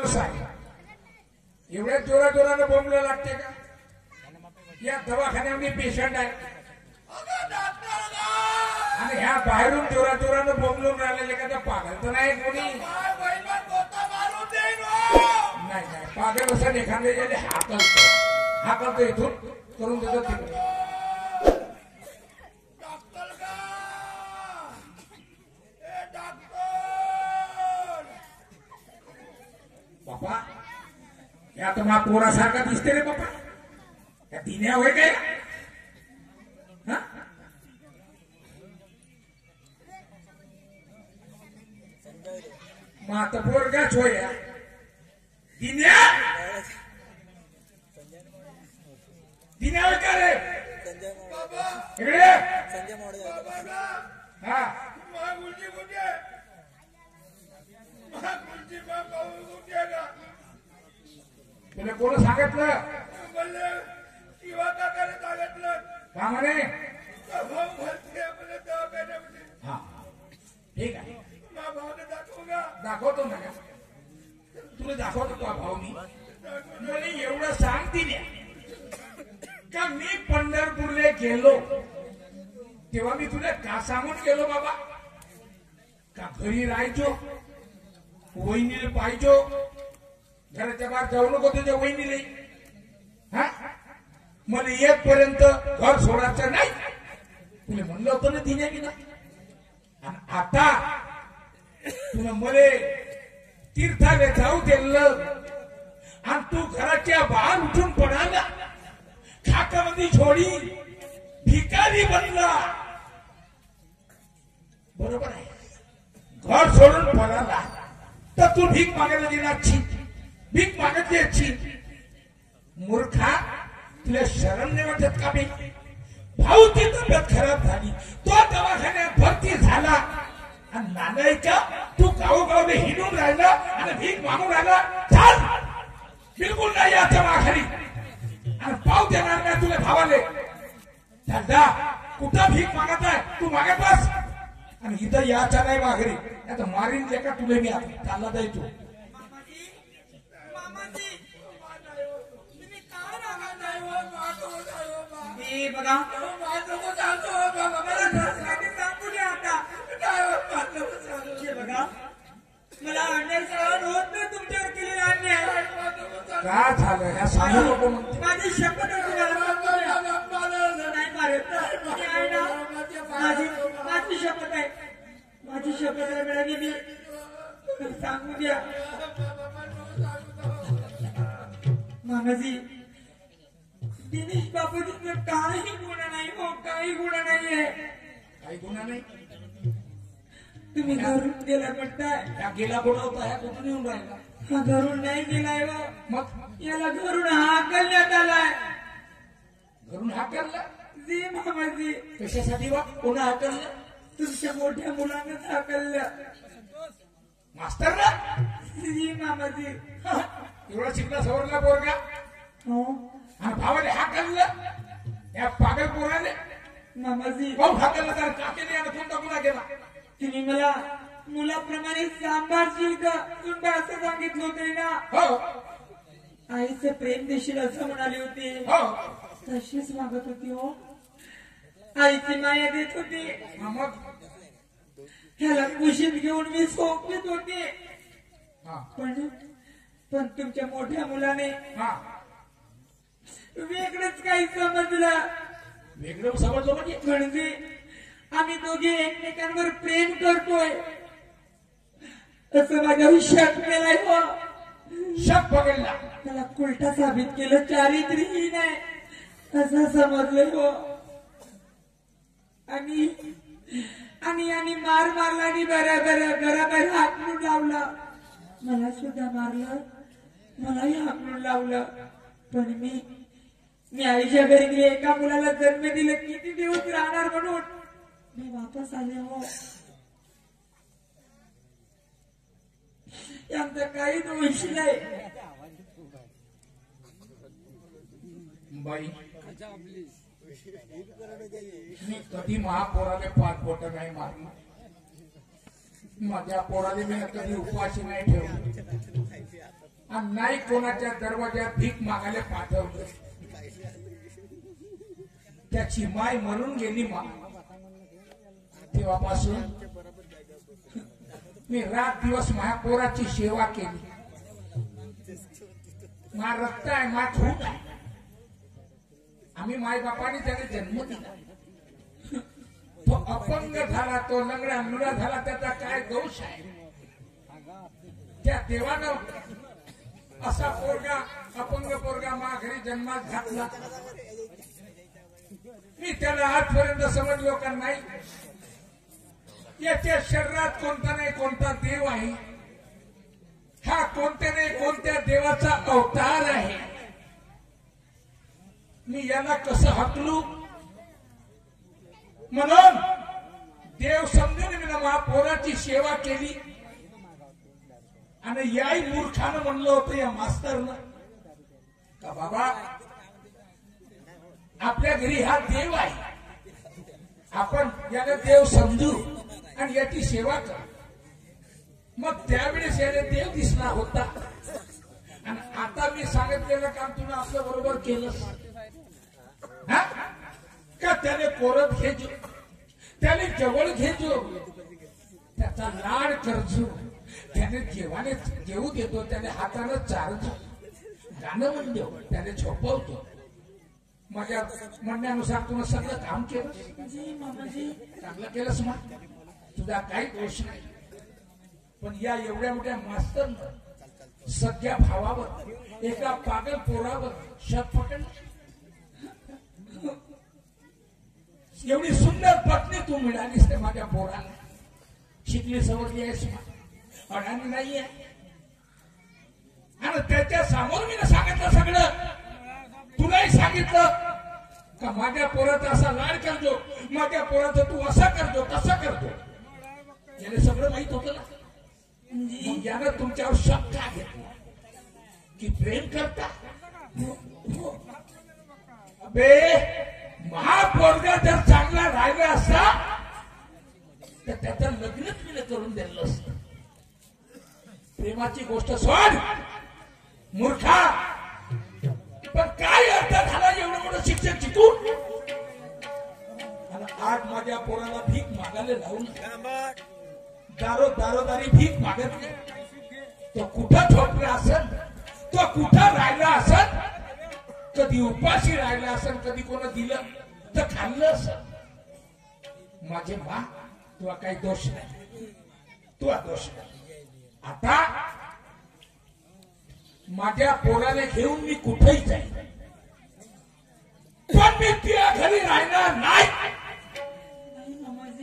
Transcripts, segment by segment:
माणूस आहे एवढ्या जोरा जोराने बोंबलं लागते का या दवाखान्यामध्ये पेशंट आहे आणि ह्या बाहेरून जोरा जोराने बोंबलून राहिलेले का त्या पागल तर नाही कोणी नाही नाही पागल असं एखाद्या ज्याने हाकलतो इथून करून देतो तिकडे बापा या तर मा पोरासारखा दिसते रे बापा या दिन्या होय काय मा तर पोरगाच होय दिन्या दिन्या होय का रे इकडे हा तुला कोण सांगितलं का म्हणे हा ठीक आहे दाखवतो ना तुला दाखवतो का भाऊ मी मला एवढं सांग दिल्या का मी पंढरपूरला गेलो तेव्हा मी तुला का सांगून गेलो बाबा का घरी राहायचो वहिनीला पाहिजो घराच्या बाहेर जाऊ नको तुझ्या वहिनीला हा मला येतपर्यंत घर सोडायचं नाही तुला म्हणलं होतं ना दिन्या की नाही आणि आता तुला मले तीर्थाला जाऊ दिलं आणि तू घराच्या बाहेर उठून पडाला खाकामध्ये छोडी भिकारी बनला बरोबर आहे घर सोडून पडाला तर तू भीक मागायला देण्याची भीक मागत द्यायची मूर्खा तुला शरम नाही वाटत का बे भाऊची तब्येत खराब झाली तो दवाखान्यात भरती झाला आणि नालायका तू गावोगावले हिंडून राहिला आणि भीक मागून राहिला चाल बिलकुल नाही याच्या माघारी आणि पाव देणार नाही तुला भावाले दादा कुठं भीक मागत आहे तू मागत बस आणि इथं याच्या नाही माघारी आता मारीन जे का तुला मी आता चालला जाय तू बघा बघा मला अन्याय सहन होत नाही तुमच्यावर केलेला अन्याय काय झालं ह्या सांगू नको म्हणते माझी शपथ नाही मारत आहे ना माझी शपथ आहे माझी शपथ आहे मिळाली मी सांगू द्या मामाजी दिनेश बापूजी काही गुन्हा नाही हो काही गुन्हा नाहीये काही गुन्हा नाही तुम्ही घरून गेला म्हणताय गेला कुठं होता ह्या कुठून येऊन राहिला हा घरून नाही गेलाय हो मग याला घरून हाकलण्यात आलाय घरून हाकलला जी मामाजी कशासाठी वा कोणा हाकललं तुमच्या मोठ्या मुलांनाच हाकललं मास्तरला जी मामाजी एवढा शिकला सवरला पोरगा हो आणि भावाने हाकललं या पागल पोराने मामाजी भाऊ हाकललं तर काकेने आणि कोणता गुन्हा केला तुम्ही मला मुलाप्रमाणे सांभाळशील का तुम्ही असं सांगितलं होते ना हो आईचं प्रेम देशील असं म्हणाले होते हो तशीच मागत होती हो आईची माया देत होती मग ह्याला कुशीत घेऊन मी सोपवीत होते हा पण तुमच्या मोठ्या मुलाने हा वेगळंच काही समजलं वेगळं समजलं म्हणजे आम्ही दोघे एकमेकांवर प्रेम करतोय असं माझ्या शक केलाय हो शक पकडला त्याला उलटा साबित केलं चारित्र्यहीन आहे असं समजलं हो आणि मार मारला आणि बराबर हाकलून लावला मला सुद्धा मारलं मलाही हाकलून लावलं पण मी आईच्या घरी गेले एका मुलाला जन्म दिले किती दिवस राहणार म्हणून मी वापस आले हो यांचा काही दोष नाही बाई मी कधी महापोराने पाच बोट नाही मारली माझ्या पोराने मी कधी उपाशी नाही ठेवली आणि नाही कोणाच्या दरवाज्यात भीक मागायला पाठवलं. त्याची माय मरून गेली. तेव्हापासून मी रात दिवस माझ्या पोराची सेवा केली. मा रक्त आहे, मा झूट आहे. आम्ही माय बापाने त्याने जन्म दिला. तो अपंग झाला, तो लंगडा लुडा झाला, त्याचा काय दोष आहे? त्या देवानं असा पोरगा, अपंग पोरगा मा घरी जन्मात घातला. मी त्याला आजपर्यंत समजलो का नाही याच्या शरीरात कोणता नाही कोणता देव आहे. हा कोणत्या नाही कोणत्या देवाचा अवतार आहे. मी याला कसं हकलू? म्हणून देव समजून मी महापोराची सेवा केली. आणि याही मूर्खानं म्हणलं होतं या मास्तरनं का बाबा आपल्या घरी हा देव आहे, आपण याला देव समजू आणि याची सेवा कर. मग त्यावेळेस याला देव दिसला होता. आणि आता मी सांगितलेलं काम तुम्ही आपल्या बरोबर केलं का? त्याने कोरत घेजो, त्याने जवळ घेजो, त्याचा लाड करजो, त्याने जेवाने जेवू देतो, त्याने हातानं चारजो, गाणं म्हणतो, त्याने झोपवतो. माझ्या म्हणण्यानुसार तुला सगळं काम केलं. चांगलं केलंस मग, तुझा काही दोष नाही. पण या एवढ्या मोठ्या मास्तरनं सगळ्या भावावर, एका पागल पोरावर शक पकडलं. एवढी सुंदर पत्नी तू मिळालीस ते माझ्या पोराला. शिकली सवरली आहेस, अडाणी नाहीये. आणि त्याच्या समोर मी सांगितलं सगळं. तुलाही सांगितलं का माझ्या पोराचा असा लाड करतो, माझ्या पोराचा तू असा करतो तसा करतो. याने सगळं माहित होतं ना. मग यानं तुमच्यावर शक का घेतला की प्रेम करता? अबे महापोरगा जर चांगला राहिला असता तर त्याचं लग्नच मी करून दिलं असतं. प्रेमाची गोष्ट सोड मूर्खा. पण काय अर्थ झाला एवढं मोठं शिक्षण शिकून? आणि आज माझ्या पोराला भीक मागायला लावून दारोदारी भीक मागत नाही. तो कुठं झोपला असेल, तो कुठं राहिला असेल, कधी उपाशी राहिला असेल, कधी कोणा दिलं तर खाल्लं असेल. माझे मा तुला काही दोष नाही, तुला दोष नाही. आता माझ्या पोराला घेऊन मी कुठेही जाईन, पण मी तुझ्या घरी राहणार नाही.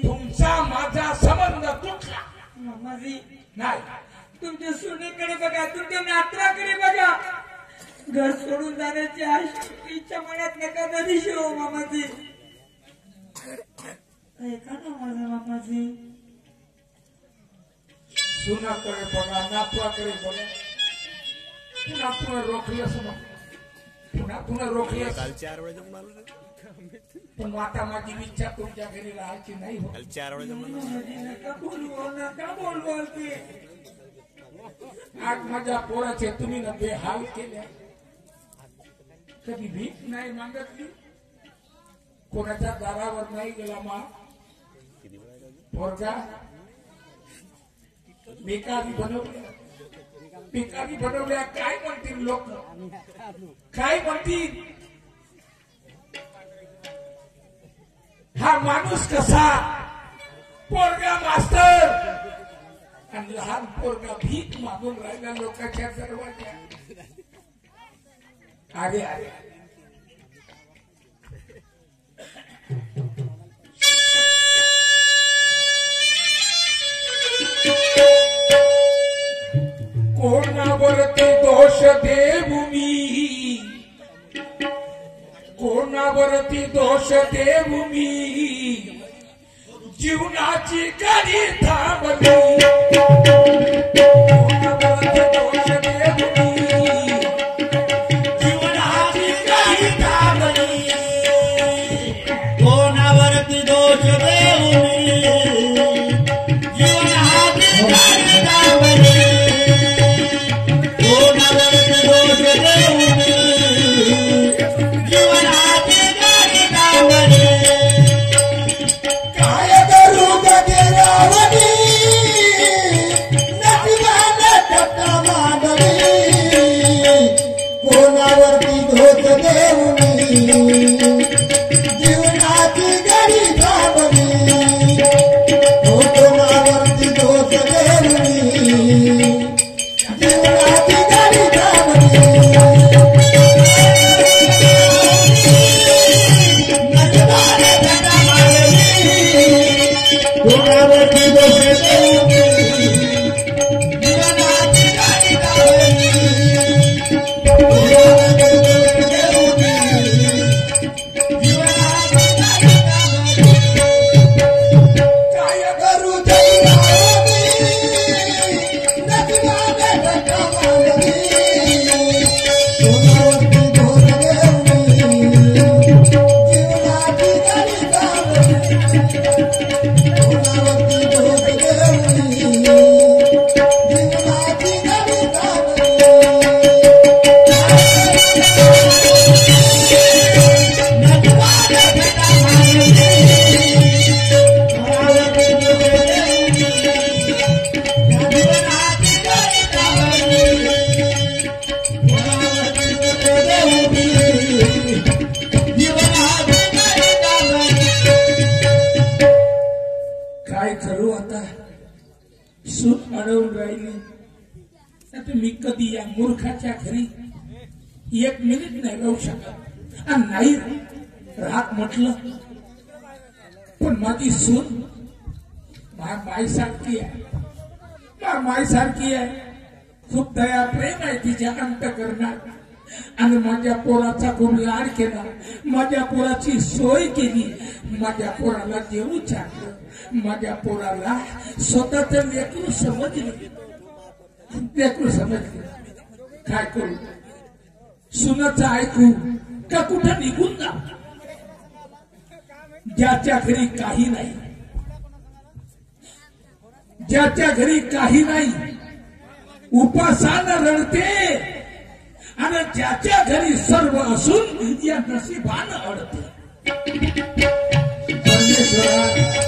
तुमचा माझा संबंध तुटला नाही. तुमच्या सुनेकडे बघा, तुमच्या नातराकडे बघा. घर सोडून जाण्याची इच्छा मनात नका नदी शिव मामाजी. ऐका ना माझा मामाजी. सुनाकडे बघा, नातवाकडे बघा. पुन्हा रोखलंस मग, पुन्हा रोखलंस. पण आता माझी इच्छा तुमच्या घरी राहायची नाही. नका बोलवाल ते. आज माझ्या पोराचे तुम्ही न बेहाल केले. कधी भीक नाही मागितली, कोणाच्या दारावर नाही गेला. मा पोरगा बेकारी बनवल्या, भिकारी बनवल्या. काय म्हणतील लोक, काय म्हणतील? हा माणूस कसा? पोरगा मास्तर आणि लहान पोरगा भीक मागून राहिला लोकांच्या दरवाज्या. अरे अरे कोणावरती दोष देऊ मी, कोणावरती दोष देऊ मी, जीवनाची गाडी थांबली. कोणावरती दोष देऊ मी, जीवनाची गाडी थांबली. कोणावरती दोष देऊ मी, जीवनाची गाडी थांबली. कोणावरती मी कधी या मूर्खाच्या घरी एक मिनिट नाही राहू शकत आणि नाही राहत म्हटलं पण माझी सून माईसारखी आहे माईसारखी आहे खूप दया प्रेम आहे तिच्या अंतकरणात आणि माझ्या पोराचा खूप लाड केला माझ्या पोराची सोय केली माझ्या पोराला जेवू चाललं माझ्या पोराला स्वतःच लेकरू समजले काय करू सुनाचं ऐकू का कुठं निघून जा ज्याच्या घरी काही नाही ज्याच्या घरी काही नाही उपासानं रडते आणि ज्याच्या घरी सर्व असून या नशिबानं अडते परमेश्वरा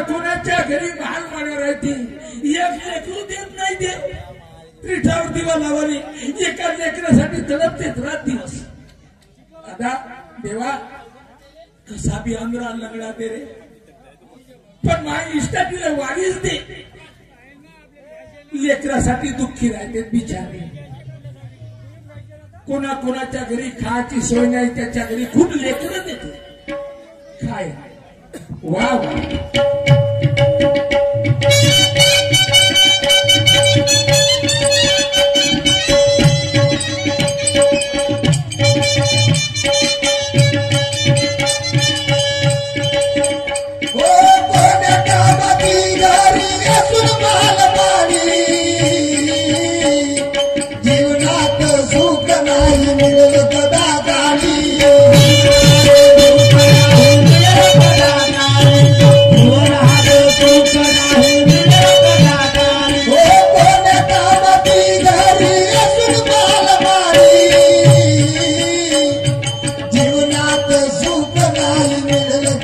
कोणाच्या घरी महाल माड्या राहते एक लेकरू देत नाही ते पीठावर दिवा लावाने एका लेकरासाठी तडपतेच रात दिवस आता देवा कसा बी अंगरा लंगडा दे रे पण माझी इष्टा तिला वाढीच दे लेकरासाठी दुःखी राहते बिचारे कोणाच्या घरी खायची सोय नाही त्याच्या घरी खूप लेकरं देते काय वा जीवनात सुख नाही मिळत दादानी सुख नाही मिळलं